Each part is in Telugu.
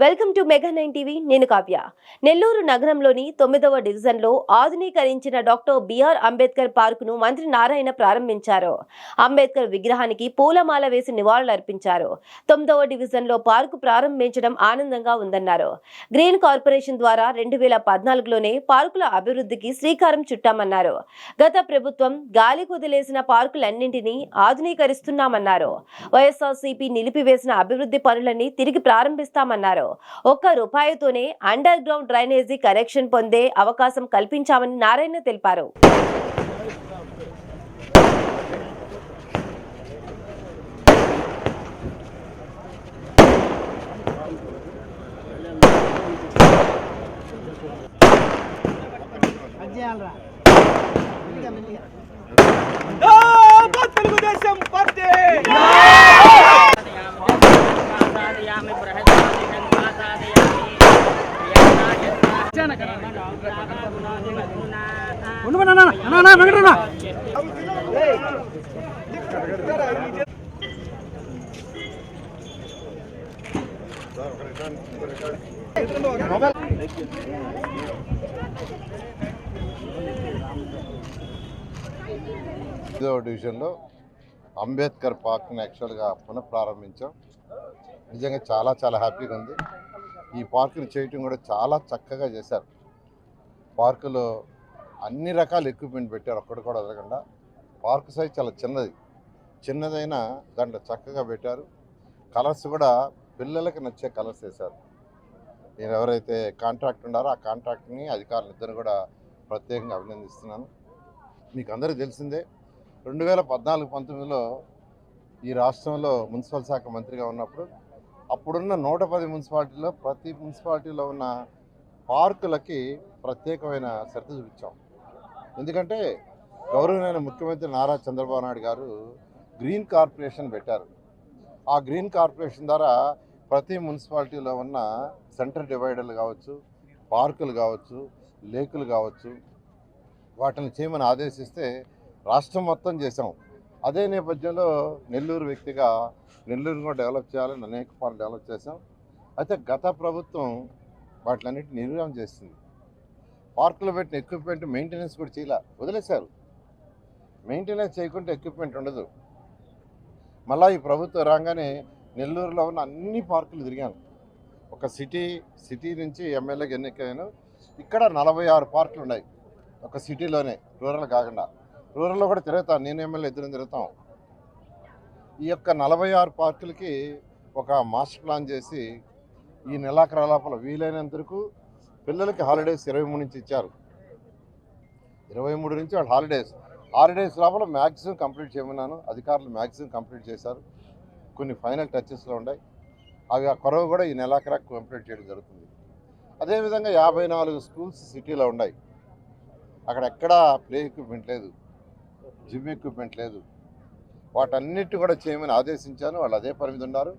Welcome to mega 9 TV. నేను కావ్య. నెల్లూరు నగరంలోని 9వ డివిజన్లో ఆధునీకరించిన డాక్టర్ బిఆర్ అంబేద్కర్ పార్కును మంత్రి నారాయణ ప్రారంభించారు. అంబేద్కర్ విగ్రహానికి పూలమాల వేసి నివాళులర్పించారు. 9వ డివిజన్లో పార్కు ప్రారంభించడం ఆనందంగా ఉందన్నారు. గ్రీన్ కార్పొరేషన్ ద్వారా 2014లోనే పార్కుల అభివృద్ధికి శ్రీకారం చుట్టామన్నారు. గత ప్రభుత్వం గాలి కుదిలేసిన పార్కులన్నింటినీ ఆధునీకరిస్తున్నామన్నారు. వైఎస్ఆర్సీపీ నిలిపివేసిన అభివృద్ధి పనులన్నీ తిరిగి ప్రారంభిస్తామన్నారు. ₹1 అండర్ గ్రౌండ్ డ్రైనేజీ కనెక్షన్ పొందే అవకాశం కల్పించామని నారాయణ తెలిపారు. తెలుగుదేశం పార్టీ డివిజన్లో అంబేద్కర్ పార్క్ని యాక్చువల్గా పునఃప్రారంభించాం. నిజంగా చాలా హ్యాపీగా ఉంది. ఈ పార్కుని చేయటం కూడా చాలా చక్కగా చేశారు. పార్కులో అన్ని రకాల ఎక్విప్మెంట్ పెట్టారు, ఒక్కటి కూడా వదలకుండా. పార్కు సైజ్ చాలా చిన్నదైనా దాంట్లో చక్కగా పెట్టారు. కలర్స్ కూడా పిల్లలకి నచ్చే కలర్స్ వేశారు. నేను ఎవరైతే కాంట్రాక్ట్ ఉన్నారో ఆ కాంట్రాక్ట్ని అధికారులిద్దరు కూడా ప్రత్యేకంగా అభినందిస్తున్నాను. మీకు అందరికీ తెలిసిందే, 2014-19లో ఈ రాష్ట్రంలో మున్సిపల్ శాఖ మంత్రిగా ఉన్నప్పుడు అప్పుడున్న 110 మున్సిపాలిటీలో ప్రతి మున్సిపాలిటీలో ఉన్న పార్కులకి ప్రత్యేకమైన శ్రద్ధ చూపించాం. ఎందుకంటే గౌరవనీయ ముఖ్యమంత్రి నారా చంద్రబాబు నాయుడు గారు గ్రీన్ కార్పొరేషన్ పెట్టారు. ఆ గ్రీన్ కార్పొరేషన్ ద్వారా ప్రతి మున్సిపాలిటీలో ఉన్న సెంటర్ డివైడర్లు కావచ్చు, పార్కులు కావచ్చు, లేకులు కావచ్చు, వాటిని చేయమని ఆదేశిస్తే రాష్ట్రం మొత్తం చేసాం. అదే నేపథ్యంలో నెల్లూరు వ్యక్తిగా నెల్లూరును కూడా డెవలప్ చేయాలని అనేక పార్లు డెవలప్ చేసాం. అయితే గత ప్రభుత్వం వాటిలన్నింటినీ నిర్వహణ చేస్తుంది. పార్కులో పెట్టిన ఎక్విప్మెంట్ మెయింటెనెన్స్ కూడా చేయాల వదిలేశారు. మెయింటెనెన్స్ చేయకుంటే ఎక్విప్మెంట్ ఉండదు. మళ్ళీ ఈ ప్రభుత్వం రాగానే నెల్లూరులో ఉన్న అన్ని పార్కులు తిరిగాను. ఒక సిటీ నుంచి ఎమ్మెల్యేకి ఎన్నికయ్యాను. ఇక్కడ 46 పార్కులు ఉన్నాయి ఒక సిటీలోనే, రూరల్ కాకుండా. రూరల్లో కూడా తిరుగుతాను, నేను ఎమ్మెల్యే ఇద్దరం తిరుగుతాం. ఈ యొక్క 46 పార్కులకి ఒక మాస్టర్ ప్లాన్ చేసి ఈ నెలాఖరు లోపల వీలైనంత వరకు పిల్లలకి హాలిడేస్ 23 నుంచి ఇచ్చారు. 23 నుంచి వాళ్ళు హాలిడేస్ లోపల మ్యాక్సిమం కంప్లీట్ చేయమన్నాను. అధికారులు మ్యాక్సిమం కంప్లీట్ చేశారు. కొన్ని ఫైనల్ టచెస్లో ఉన్నాయి. అవి ఆ కొరవ కూడా ఈ నెలాఖరు కంప్లీట్ చేయడం జరుగుతుంది. అదేవిధంగా 54 స్కూల్స్ సిటీలో ఉన్నాయి. అక్కడ ఎక్కడా ప్లే ఎక్విప్మెంట్ లేదు, జిమ్ ఎక్విప్మెంట్ లేదు. వాటన్నిటి కూడా చేయమని ఆదేశించాను. వాళ్ళు అదే పని మీద ఉన్నారు.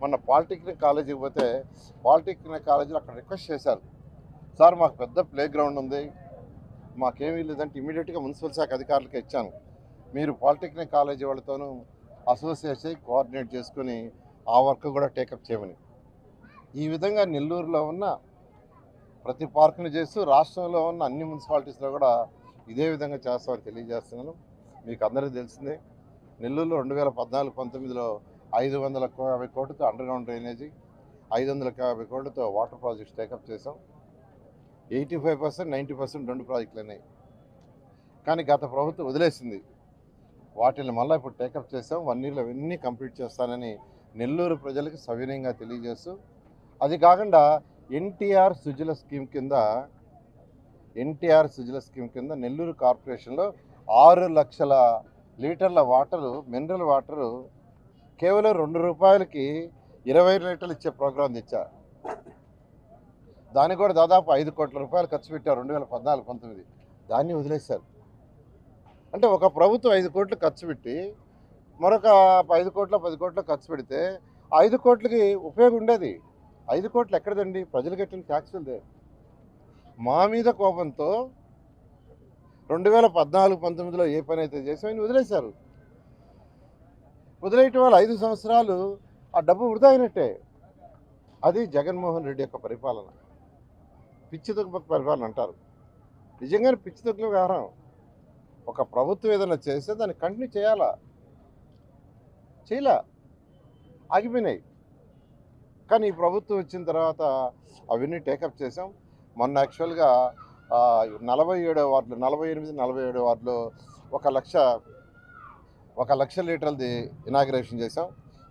మొన్న పాలిటెక్నిక్ కాలేజీకి పోతే పాలిటెక్నిక్ కాలేజీలో అక్కడ రిక్వెస్ట్ చేశారు, సార్ మాకు పెద్ద ప్లే గ్రౌండ్ ఉంది, మాకేమీ లేదంటే ఇమీడియట్గా మున్సిపల్ శాఖ అధికారులకి ఇచ్చాను. మీరు పాలిటెక్నిక్ కాలేజీ వాళ్ళతోనూ అసోసియేట్ అయ్యి కోఆర్డినేట్ చేసుకుని ఆ వర్క్ కూడా టేకప్ చేయమని. ఈ విధంగా నెల్లూరులో ఉన్న ప్రతి పార్కుని చేస్తూ రాష్ట్రంలో ఉన్న అన్ని మున్సిపాలిటీస్లో కూడా ఇదే విధంగా చేస్తామని తెలియజేస్తున్నాను. మీకు అందరికీ తెలిసిందే, నెల్లూరులో 2014-19లో 550 కోట్లతో అండర్ గ్రౌండ్ డ్రైనేజీ, 550 కోట్లతో వాటర్ ప్రాజెక్ట్స్ టేకప్ చేసాం. 85%, 90% 2 ప్రాజెక్టులు ఉన్నాయి. కానీ గత ప్రభుత్వం వదిలేసింది. వాటిని మళ్ళీ ఇప్పుడు టేకప్ చేసాం. 1 ఇయర్లో ఇవన్నీ కంప్లీట్ చేస్తానని నెల్లూరు ప్రజలకు సవినయంగా తెలియజేస్తూ, అది కాకుండా ఎన్టీఆర్ సుజల స్కీమ్ కింద నెల్లూరు కార్పొరేషన్లో 6 లక్షల లీటర్ల వాటరు, మినరల్ వాటరు కేవలం ₹2కి 20 లీటర్లు ఇచ్చే ప్రోగ్రాం తెచ్చా. దానికి కూడా దాదాపు ₹5 కోట్ల ఖర్చు పెట్టారు 2014-19. దాన్ని వదిలేశారు. అంటే ఒక ప్రభుత్వం 5 కోట్లు ఖర్చు పెట్టి మరొక 5 కోట్ల 10 కోట్ల ఖర్చు పెడితే 5 కోట్లకి ఉపయోగం ఉండేది. 5 కోట్లు ఎక్కడదండి? ప్రజలు కట్టిన ట్యాక్సులదే. మా మీద కోపంతో 2014-19లో ఏ పని అయితే చేసామో ఆయన వదిలేశారు. వదిలేయటం వల్ల 5 సంవత్సరాలు ఆ డబ్బు వృధా అయినట్టే. అది జగన్మోహన్ రెడ్డి యొక్క పరిపాలన. పిచ్చి తగ్గుపక్క పరిపాలన అంటారు. నిజంగానే పిచ్చి తగ్గుల వ్యవహారం. ఒక ప్రభుత్వం ఏదైనా చేస్తే దాన్ని కంటిన్యూ చేయాలా, చేయలే, ఆగిపోయినాయి. కానీ ఈ ప్రభుత్వం వచ్చిన తర్వాత అవన్నీ టేకప్ చేసాం. మొన్న యాక్చువల్గా 47 వార్డులు, 48, 47 వార్డులో 1,00,000 లీటర్లది ఇనాగ్రేషన్ చేసాం.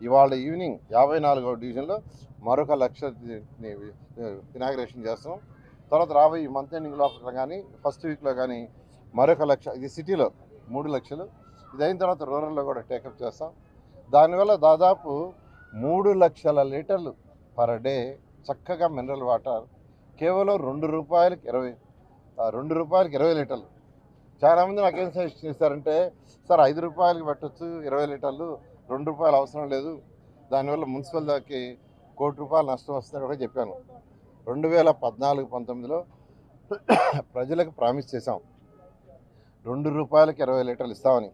ఇవాళ ఈవినింగ్ 54వ డివిజన్లో మరొక 1,00,000 ఇనాగ్రేషన్ చేస్తాం. తర్వాత రాబోయే మంత్ ఎండింగ్లో కానీ ఫస్ట్ వీక్లో కానీ మరొక 1,00,000, ఇది సిటీలో 3 లక్షలు, ఇది అయిన తర్వాత రూరల్లో కూడా టేకప్ చేస్తాం. దానివల్ల దాదాపు 3 లక్షల లీటర్లు పర్ డే చక్కగా మినరల్ వాటర్ కేవలం ₹2 లీటర్లు. చాలామంది నాకేం సజెస్ట్ చేశారంటే, సార్ 5 రూపాయలకి పెట్టచ్చు 20 లీటర్లు, ₹2 అవసరం లేదు, దానివల్ల మున్సిపల్ దానికి ₹1,00,00,000 నష్టం వస్తుందని కూడా చెప్పాను. 2014-19లో ప్రజలకు ప్రామిస్ చేశాం, ₹2కి 20 లీటర్లు ఇస్తామని.